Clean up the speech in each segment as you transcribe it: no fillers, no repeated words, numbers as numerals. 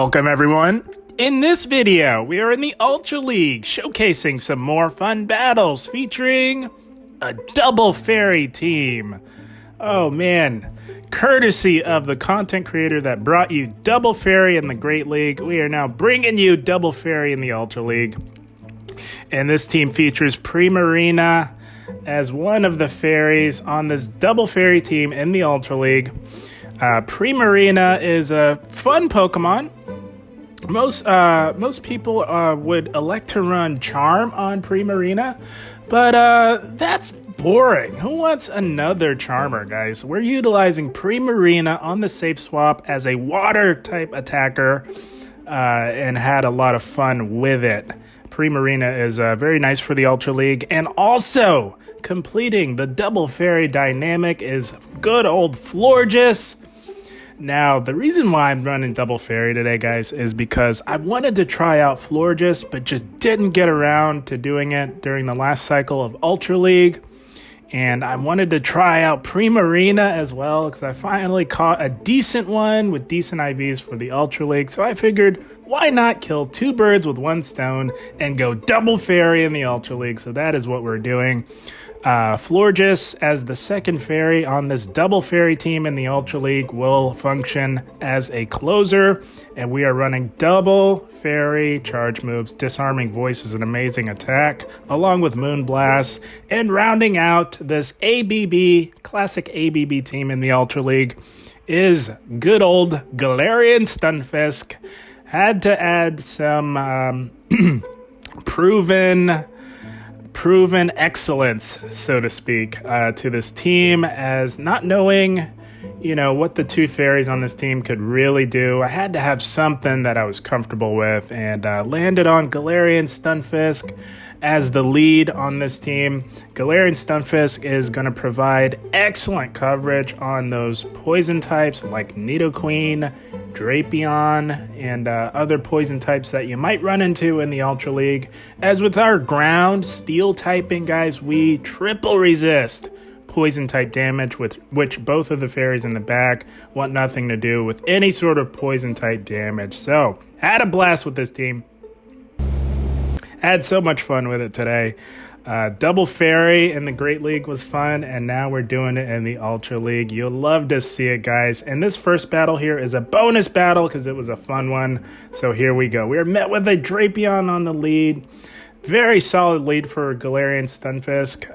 Welcome everyone. In this video, we are in the Ultra League, showcasing some more fun battles featuring a double fairy team. Oh man, courtesy of the content creator that brought you double fairy in the Great League, we are now bringing you double fairy in the Ultra League. And this team features Primarina as one of the fairies on this double fairy team in the Ultra League. Primarina is a fun Pokemon. Most people would elect to run Charm on Primarina, but that's boring. Who wants another Charmer, guys? We're utilizing Primarina on the safe swap as a water type attacker and had a lot of fun with it. Primarina is very nice for the Ultra League, and also completing the double fairy dynamic is good old Florges. Now, the reason why I'm running double fairy today, guys, is because I wanted to try out Florges, but just didn't get around to doing it during the last cycle of Ultra League. And I wanted to try out Primarina as well, because I finally caught a decent one with decent IVs for the Ultra League. So I figured, why not kill two birds with one stone and go double fairy in the Ultra League? So that is what we're doing. Florges as the second fairy on this double fairy team in the Ultra League will function as a closer, and we are running double fairy charge moves. Disarming Voice is an amazing attack, along with Moonblast, and rounding out this classic ABB team in the Ultra League is good old Galaian Stunfisk. Had to add some proven excellence, so to speak, to this team, as not knowing, what the two fairies on this team could really do. I had to have something that I was comfortable with, and landed on Galaian Stunfisk as the lead on this team. Galaian Stunfisk is going to provide excellent coverage on those poison types like Nidoqueen, Drapion, and other poison types that you might run into in the Ultra League. As with our ground steel typing, guys, we triple resist poison type damage, with which both of the fairies in the back want nothing to do with any sort of poison type damage. So, had a blast with this team. Had so much fun with it today. Double fairy in the Great League was fun, and now we're doing it in the Ultra League. You'll love to see it, guys. And this first battle here is a bonus battle because it was a fun one. So here we go. We are met with a Drapion on the lead. Very solid lead for Galaian Stunfisk.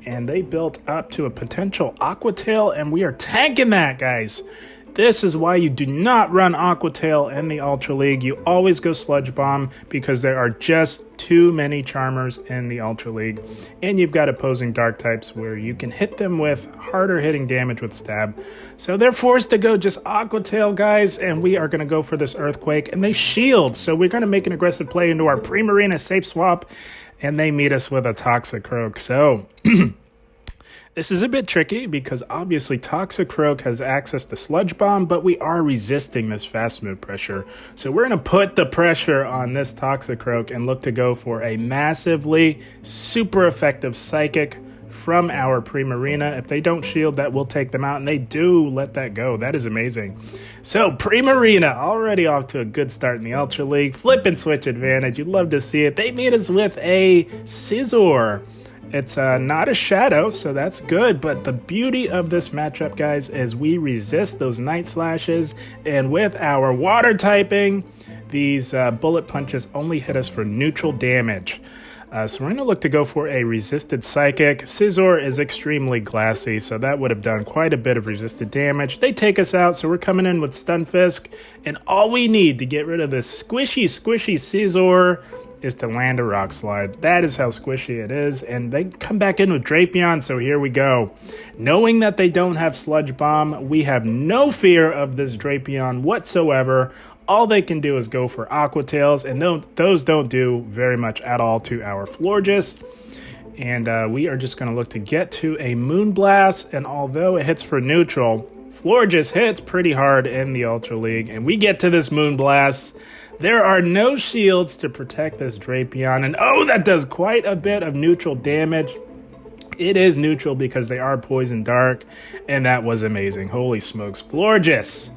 And they built up to a potential Aqua Tail, and we are tanking that, guys. This is why you do not run Aqua Tail in the Ultra League. You always go Sludge Bomb because there are just too many Charmers in the Ultra League. And you've got opposing Dark types where you can hit them with harder hitting damage with Stab. So they're forced to go just Aqua Tail, guys, and we are going to go for this Earthquake. And they shield, so we're going to make an aggressive play into our Primarina safe swap, and they meet us with a Toxicroak. So this is a bit tricky because obviously Toxicroak has access to Sludge Bomb, but we are resisting this fast move pressure. So we're going to put the pressure on this Toxicroak and look to go for a massively super effective Psychic from our Primarina. If they don't shield, that will take them out, and they do let that go. That is amazing. So Primarina already off to a good start in the Ultra League. Flip and switch advantage. You'd love to see it. They meet us with a Scizor. It's not a shadow, so that's good, but the beauty of this matchup, guys, is we resist those Night Slashes, and with our water typing, these bullet punches only hit us for neutral damage. So we're going to look to go for a resisted Psychic. Scizor is extremely glassy, so that would have done quite a bit of resisted damage. They take us out, so we're coming in with Stunfisk, and all we need to get rid of this squishy Scizor is to land a Rock Slide. That is how squishy it is, and they come back in with Drapion, so here we go. Knowing that they don't have Sludge Bomb, we have no fear of this Drapion whatsoever. All they can do is go for Aqua Tails, and those don't do very much at all to our Florges. And we are just going to look to get to a Moonblast, and although it hits for neutral, Florges hits pretty hard in the Ultra League, and we get to this Moonblast. There are no shields to protect this Drapion, and oh, that does quite a bit of neutral damage. It is neutral because they are poison dark, and that was amazing. Holy smokes. Florges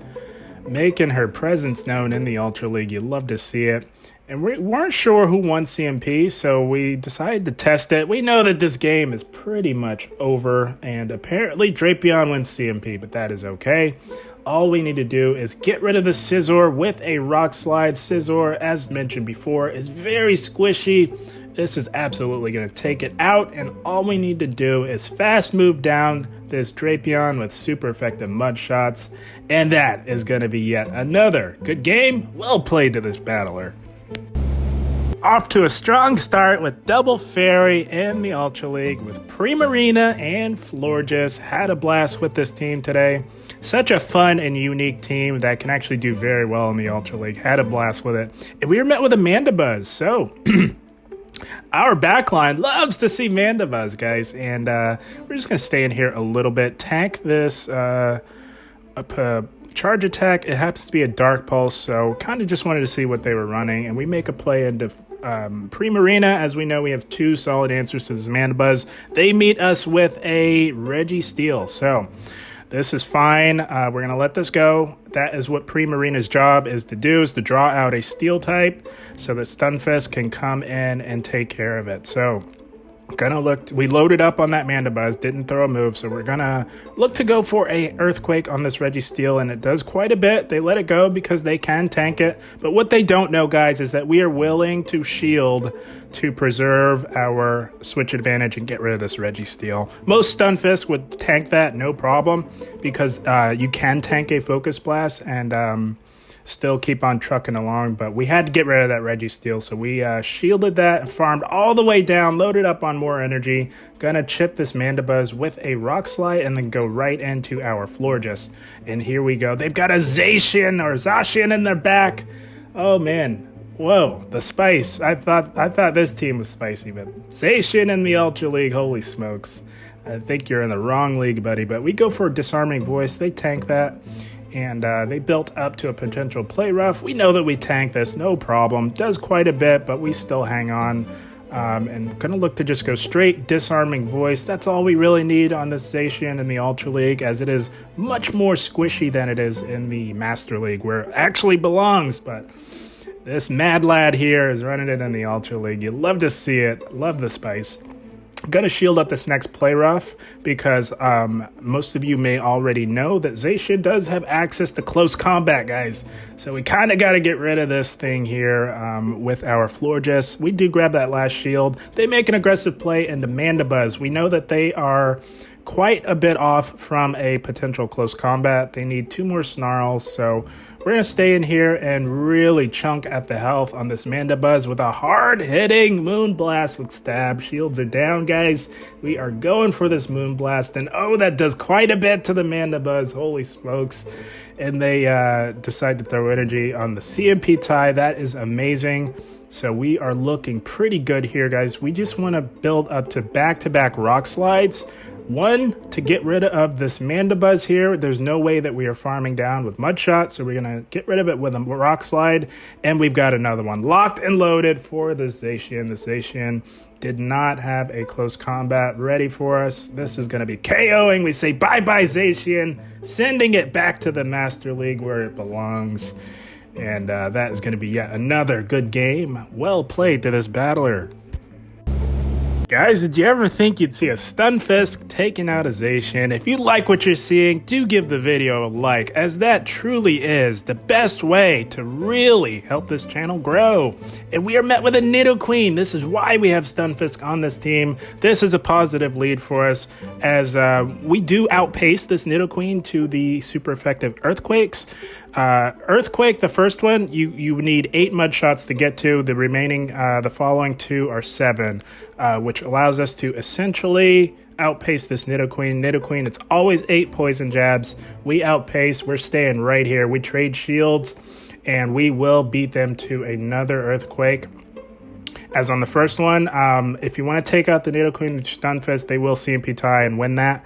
making her presence known in the Ultra League. You love to see it. And we weren't sure who won CMP, so we decided to test it. We know that this game is pretty much over, and apparently Drapion wins CMP, but that is okay. All we need to do is get rid of the Scizor with a Rock Slide. Scizor, as mentioned before, is very squishy. This is absolutely going to take it out, and all we need to do is fast move down this Drapion with super effective mud shots, and that is going to be yet another good game. Well played to this battler. Off to a strong start with double fairy in the Ultra League with Primarina and Florges. Had a blast with this team today. Such a fun and unique team that can actually do very well in the Ultra League. Had a blast with it. And we were met with a Mandibuzz, so our backline loves to see Mandibuzz, guys. And we're just going to stay in here a little bit. Tank this charge attack. It happens to be a Dark Pulse, so kind of just wanted to see what they were running. And we make a play into Primarina. As we know, we have two solid answers to this Mandibuzz. They meet us with a Registeel, so this is fine. We're going to let this go. That is what Primarina's job is to do, is to draw out a Steel type so that Stunfisk can come in and take care of it. So we loaded up on that Mandibuzz, didn't throw a move, so we're gonna look to go for a Earthquake on this Registeel, and it does quite a bit. They let it go because they can tank it, but what they don't know, guys, is that we are willing to shield to preserve our switch advantage and get rid of this Registeel. Most Stunfisk would tank that, no problem, because you can tank a Focus Blast and still keep on trucking along, but we had to get rid of that Registeel, so we shielded that and farmed all the way down, loaded up on more energy. Gonna chip this Mandibuzz with a Rock Slide and then go right into our Florges. And here we go. They've got a Zacian in their back. Oh man, whoa, the spice. I thought this team was spicy, but Zacian in the Ultra League, holy smokes. I think you're in the wrong league, buddy, but we go for Disarming Voice. They tank that. And they built up to a potential play rough. We know that we tank this, no problem. Does quite a bit, but we still hang on. And gonna look to just go straight Disarming Voice. That's all we really need on this Zacian in the Ultra League, as it is much more squishy than it is in the Master League, where it actually belongs. But this mad lad here is running it in the Ultra League. You love to see it. Love the spice. I'm going to shield up this next play rough because most of you may already know that Zacian does have access to close combat, guys. So we kind of got to get rid of this thing here with our Florges. We do grab that last shield. They make an aggressive play into Mandibuzz. We know that they are quite a bit off from a potential close combat. They need 2 more snarls, so we're going to stay in here and really chunk at the health on this Mandibuzz with a hard-hitting Moonblast with Stab. Shields are down, guys. We are going for this Moonblast, and oh, that does quite a bit to the Mandibuzz. Holy smokes. And they decide to throw energy on the CMP tie. That is amazing. So we are looking pretty good here, guys. We just want to build up to back-to-back Rock Slides. One, to get rid of this Mandibuzz here. There's no way that we are farming down with Mudshot, so we're going to get rid of it with a Rock Slide. And we've got another one locked and loaded for the Zacian. The Zacian did not have a close combat ready for us. This is going to be KOing. We say bye-bye, Zacian, sending it back to the Master League where it belongs. And that is going to be yet another good game. Well played to this battler. Guys, did you ever think you'd see a Stunfisk taking out a Zacian? If you like what you're seeing, do give the video a like, as that truly is the best way to really help this channel grow. And we are met with a Nidoqueen. This is why we have Stunfisk on this team. This is a positive lead for us, as we do outpace this Nidoqueen to the super effective Earthquakes. Earthquake, the first one, you need 8 mud shots to get to. The remaining, the following 2 are 7, which allows us to essentially outpace this Nidoqueen. Nidoqueen, it's always 8 poison jabs. We outpace. We're staying right here. We trade shields, and we will beat them to another Earthquake. As on the first one, if you want to take out the Nidoqueen with Stunfisk, they will CMP tie and win that.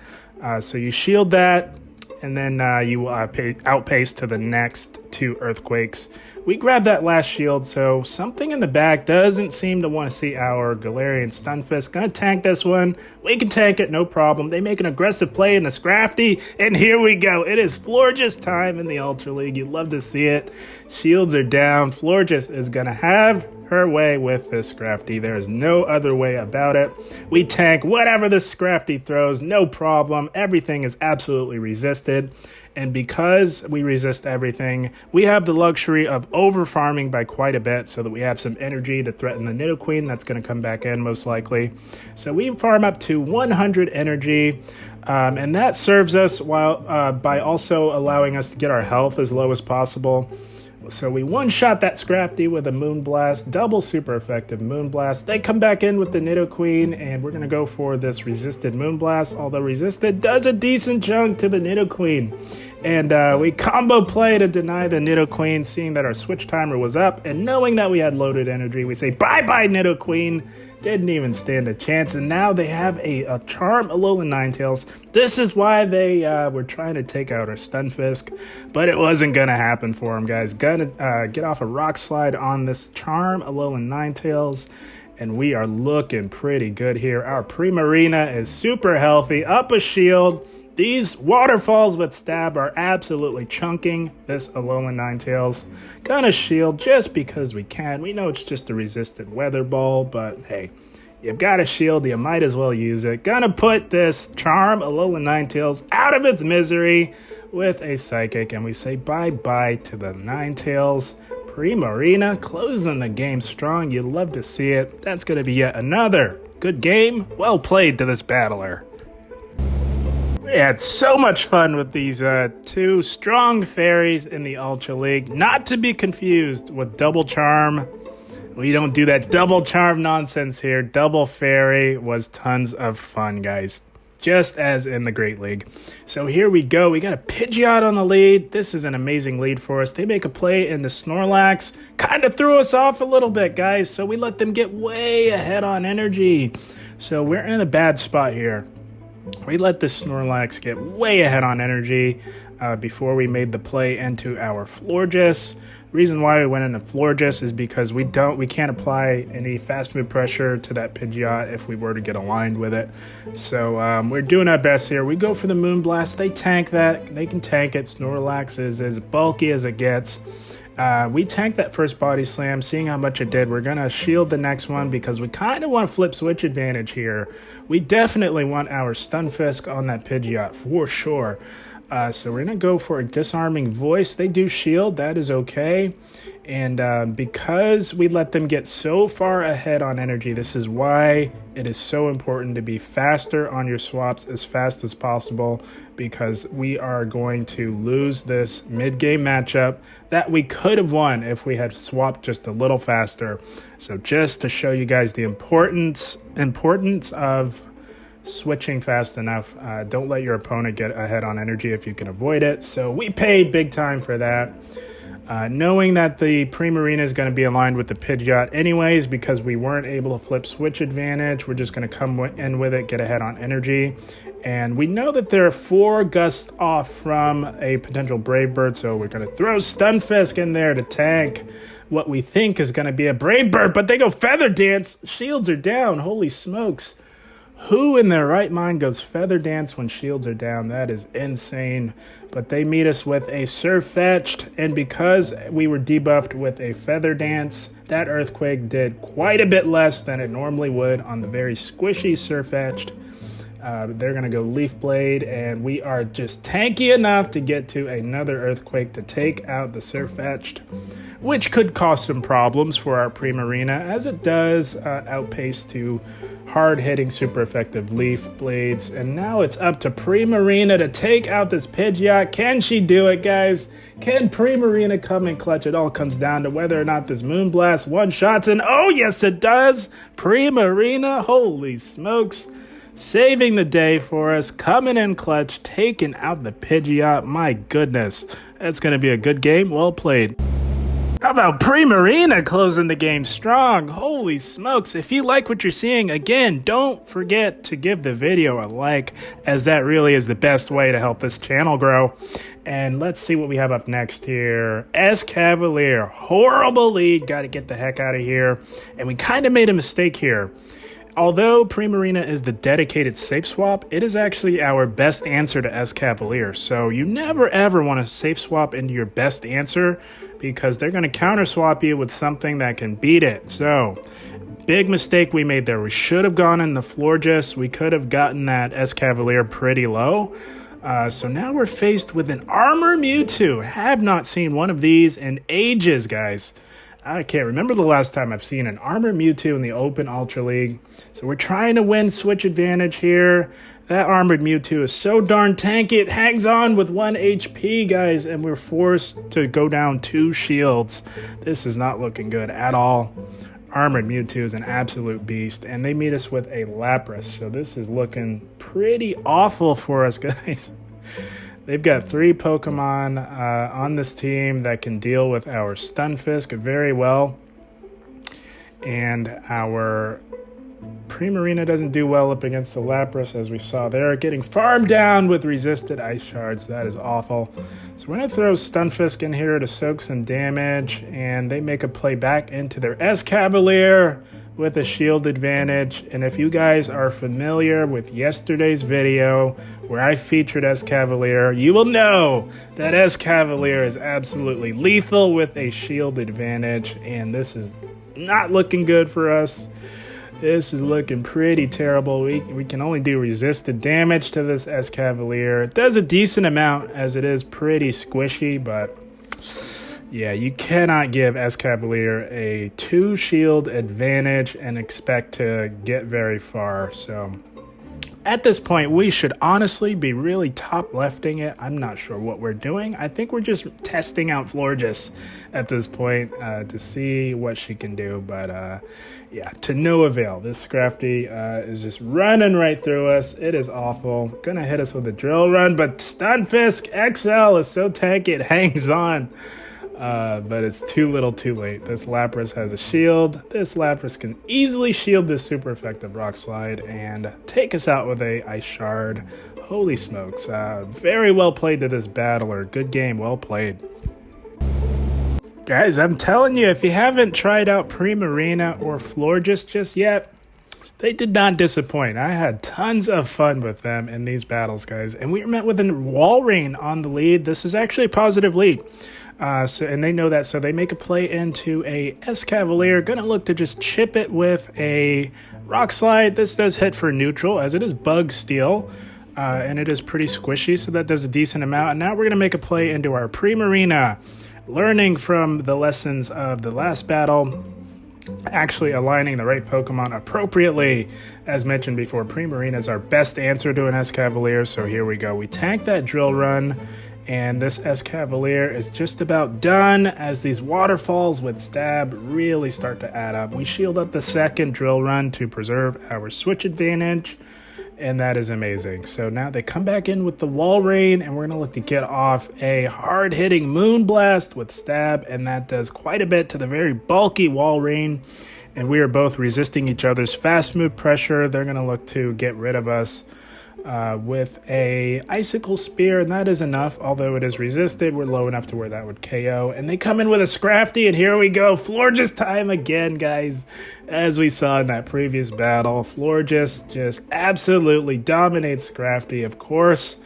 So you shield that, and then you will outpace to the next 2 Earthquakes, We grabbed that last shield, so something in the back doesn't seem to want to see our Galarian Stunfisk. Gonna tank this one. We can tank it, no problem. They make an aggressive play in the Scrafty, and here we go. It is Florges time in the Ultra League. You love to see it. Shields are down. Florges is gonna have her way with this Scrafty. There is no other way about it. We tank whatever this Scrafty throws, no problem. Everything is absolutely resisted. And because we resist everything, we have the luxury of over farming by quite a bit so that we have some energy to threaten the Nidoqueen. That's going to come back in most likely. So we farm up to 100 energy. And that serves us while by also allowing us to get our health as low as possible. So we one-shot that Scrafty with a Moonblast, double super effective Moonblast. They come back in with the Nidoqueen, and we're going to go for this resisted Moonblast, although resisted does a decent chunk to the Nidoqueen. And we combo play to deny the Nidoqueen, seeing that our switch timer was up, and knowing that we had loaded energy, we say bye-bye Nidoqueen. Didn't even stand a chance, and now they have a Charm, Alolan Ninetales. This is why they were trying to take out our Stunfisk, but it wasn't going to happen for them, guys. Gonna get off a Rock Slide on this Charm, Alolan Ninetales, and we are looking pretty good here. Our Primarina is super healthy, up a shield. These waterfalls with stab are absolutely chunking this Alolan Ninetales. Gonna shield just because we can. We know it's just a resistant weather ball, but hey, you've got a shield, you might as well use it. Gonna put this Charm Alolan Ninetales out of its misery with a Psychic, and we say bye-bye to the Ninetales. Primarina closing the game strong. You love to see it. That's gonna be yet another good game. Well played to this battler. We had so much fun with these two strong fairies in the Ultra League, not to be confused with Double Charm. We don't do that Double Charm nonsense here. Double Fairy was tons of fun, guys, just as in the Great League. So here we go. We got a Pidgeot on the lead. This is an amazing lead for us. They make a play in the Snorlax. Kind of threw us off a little bit, guys, so we let them get way ahead on energy. So we're in a bad spot here. We let the Snorlax get way ahead on energy before we made the play into our Florges. Reason why we went into Florges is because we can't apply any fast move pressure to that Pidgeot if we were to get aligned with it. So we're doing our best here. We go for the Moonblast. They tank that. They can tank it. Snorlax is as bulky as it gets. We tanked that first Body Slam, seeing how much it did. We're going to shield the next one because we kind of want to flip switch advantage here. We definitely want our Stunfisk on that Pidgeot for sure. So we're going to go for a Disarming Voice. They do shield. That is okay. And because we let them get so far ahead on energy, this is why it is so important to be faster on your swaps as fast as possible, because we are going to lose this mid-game matchup that we could have won if we had swapped just a little faster. So just to show you guys the importance of switching fast enough. Don't let your opponent get ahead on energy if you can avoid it. So we paid big time for that. Knowing that the Primarina is going to be aligned with the Pidgeot anyways, because we weren't able to flip switch advantage, we're just going to come in with it, get ahead on energy. And we know that they're 4 gusts off from a potential Brave Bird, so we're going to throw Stunfisk in there to tank what we think is going to be a Brave Bird, but they go Feather Dance. Shields are down. Holy smokes. Who in their right mind goes Feather Dance when shields are down? That is insane. But they meet us with a Surfetched, and because we were debuffed with a Feather Dance, that Earthquake did quite a bit less than it normally would on the very squishy Surfetched. They're going to go Leaf Blade, and we are just tanky enough to get to another Earthquake to take out the Surfetched, which could cause some problems for our Primarina, as it does outpace to hard-hitting, super effective Leaf Blades. And now it's up to Primarina to take out this Pidgeot. Can she do it, guys? Can Primarina come and clutch? It all comes down to whether or not this Moonblast one-shots, and oh yes it does! Primarina, holy smokes! Saving the day for us, coming in clutch, taking out the Pidgeot. My goodness, that's going to be a good game. Well played. How about Primarina closing the game strong? Holy smokes. If you like what you're seeing, again, don't forget to give the video a like, as that really is the best way to help this channel grow. And let's see what we have up next here. Cavalier, horrible lead. Got to get the heck out of here. And we kind of made a mistake here. Although Primarina is the dedicated safe swap, it is actually our best answer to Cavalier. So you never ever want to safe swap into your best answer, because they're going to counter swap you with something that can beat it. So big mistake we made there. We should have gone in the Florges. We could have gotten that Cavalier pretty low. So now we're faced with an Armor Mewtwo. Have not seen one of these in ages, guys. I can't remember the last time I've seen an Armor Mewtwo in the Open Ultra League. So we're trying to win switch advantage here. That Armored Mewtwo is so darn tanky. It hangs on with 1 HP, guys, and we're forced to go down 2 shields. This is not looking good at all. Armored Mewtwo is an absolute beast, and they meet us with a Lapras. So this is looking pretty awful for us, guys. They've got 3 Pokemon on this team that can deal with our Stunfisk very well. And our Primarina doesn't do well up against the Lapras, as we saw there. Getting farmed down with resisted Ice Shards. That is awful. So we're going to throw Stunfisk in here to soak some damage. And they make a play back into their Cavalier with a shield advantage. And if you guys are familiar with yesterday's video where I featured Cavalier, you will know that Cavalier is absolutely lethal with a shield advantage. And this is not looking good for us. This is looking pretty terrible. We can only do resisted damage to this Cavalier. It does a decent amount, as it is pretty squishy, but yeah, you cannot give Cavalier a 2 shield advantage and expect to get very far. So at this point, we should honestly be really top lefting it. I'm not sure what we're doing. I think we're just testing out Florges at this point to see what she can do. But yeah, to no avail. This Scrafty is just running right through us. It is awful. Gonna hit us with a drill run, but Stunfisk XL is so tanky it hangs on. But it's too little too late. This Lapras has a shield. This Lapras can easily shield this super effective Rock Slide and take us out with a Ice Shard. Holy smokes. Very well played to this battler. Good game, well played. Guys, I'm telling you, if you haven't tried out Primarina or Florges just yet, they did not disappoint. I had tons of fun with them in these battles, guys. And we were met with a Wall Rain on the lead. This is actually a positive lead. And they know that, so they make a play into a Cavalier. Gonna look to just chip it with a Rock Slide. This does hit for neutral, as it is Bug Steel. And it is pretty squishy, so that does a decent amount. And now we're gonna make a play into our Primarina. Learning from the lessons of the last battle, actually aligning the right Pokemon appropriately. As mentioned before, Primarina is our best answer to an Cavalier, so here we go. We tank that Drill Run, and this Cavalier is just about done as these waterfalls with Stab really start to add up. We shield up the second Drill Run to preserve our switch advantage, and that is amazing. So now they come back in with the Wall Rain, and we're going to look to get off a hard-hitting Moonblast with Stab, and that does quite a bit to the very bulky Wall Rain. And we are both resisting each other's fast move pressure. They're going to look to get rid of us with a Icicle Spear, and that is enough. Although it is resisted, we're low enough to where that would KO. And they come in with a Scrafty, and here we go. Florges time again, guys. As we saw in that previous battle, Florges just absolutely dominates Scrafty. Of course,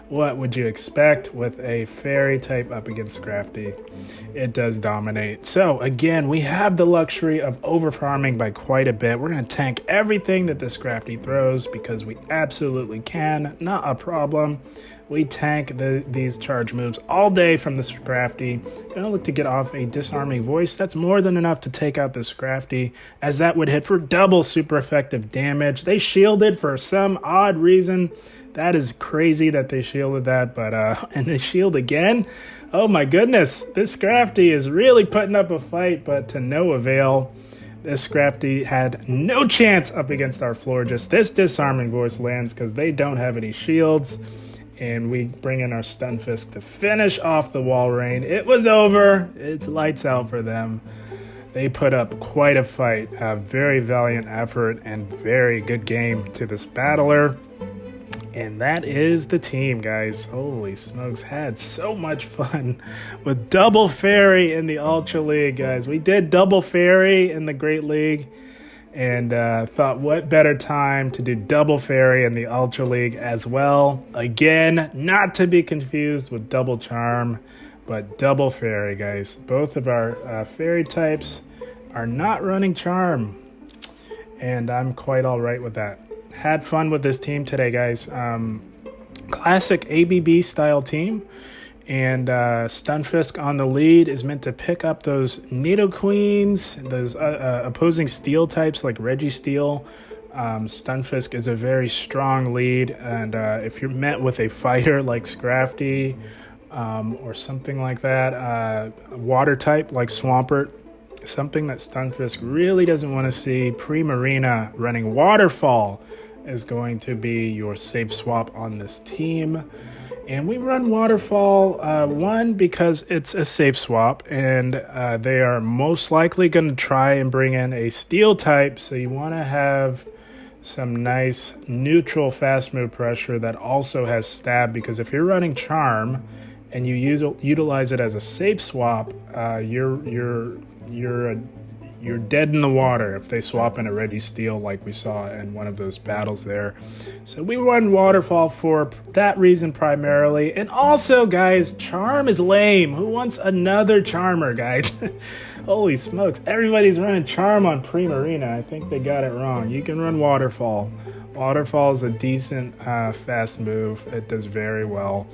what would you expect with a Fairy type up against Scrafty? It does dominate. So again, we have the luxury of overfarming by quite a bit. We're going to tank everything that the Scrafty throws because we absolutely can. Not a problem. We tank these charge moves all day from the Scrafty. Gonna look to get off a Disarming Voice. That's more than enough to take out the Scrafty, as that would hit for double super effective damage. They shielded for some odd reason. That is crazy that they shielded that, but and they shield again. Oh my goodness, this Scrafty is really putting up a fight, but to no avail. This Scrafty had no chance up against our Florges. This Disarming Voice lands because they don't have any shields. And we bring in our Stunfisk to finish off the wall rain. It was over. It's lights out for them. They put up quite a fight, a very valiant effort, and very good game to this battler. And that is the team, guys. Holy smokes, had so much fun with Double Fairy in the Ultra League, guys. We did Double Fairy in the Great League, and thought what better time to do Double Fairy in the Ultra League as well. Again, not to be confused with Double Charm, but Double Fairy, guys. Both of our fairy types are not running Charm, and I'm quite all right with that. Had fun with this team today, guys. Classic ABB style team, and Stunfisk on the lead is meant to pick up those Nidoqueens, those opposing steel types like Registeel. Stunfisk is a very strong lead, and if you're met with a fighter like Scrafty or something like that, water type like Swampert, something that Stunfisk really doesn't want to see, Primarina running Waterfall is going to be your safe swap on this team. And we run Waterfall, one, because it's a safe swap, and they are most likely going to try and bring in a steel type, so you want to have some nice neutral fast move pressure that also has stab, because if you're running Charm and you utilize it as a safe swap, you're dead in the water if they swap in a Registeel like we saw in one of those battles there. So we run Waterfall for that reason primarily. And also, guys, Charm is lame. Who wants another Charmer, guys? Holy smokes. Everybody's running Charm on Primarina. I think they got it wrong. You can run Waterfall. Waterfall is a decent fast move. It does very well.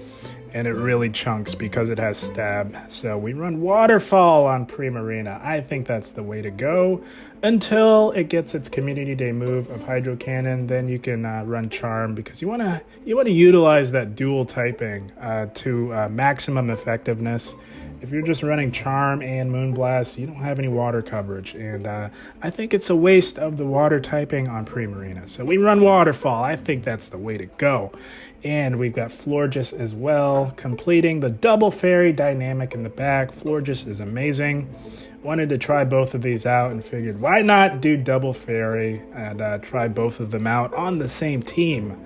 And it really chunks because it has stab. So we run Waterfall on Primarina. I think that's the way to go until it gets its Community Day move of Hydro Cannon. Then you can run Charm, because you want to utilize that dual typing to maximum effectiveness. If you're just running Charm and Moonblast, you don't have any water coverage. And I think it's a waste of the water typing on Primarina. So we run Waterfall. I think that's the way to go. And we've got Florges as well, completing the Double Fairy dynamic in the back. Florges is amazing. Wanted to try both of these out and figured, why not do Double Fairy and try both of them out on the same team.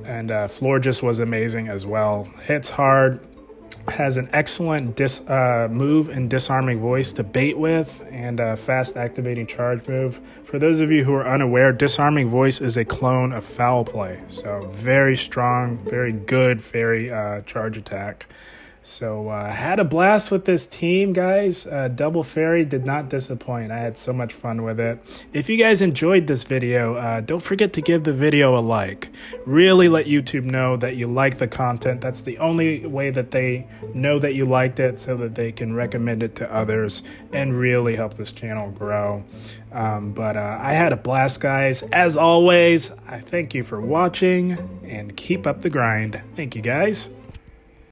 And Florges was amazing as well. Hits hard, has an excellent move and disarming voice to bait with, and a fast activating charge move. For those of you who are unaware, disarming voice is a clone of foul play. So very strong, very good fairy charge attack. So had a blast with this team, guys. Double Fairy did not disappoint. I had so much fun with it. If you guys enjoyed this video, don't forget to give the video a like. Really let YouTube know that you like the content. That's the only way that they know that you liked it, so that they can recommend it to others and really help this channel grow. But I had a blast, guys. As always, I thank you for watching, and keep up the grind. Thank you, guys.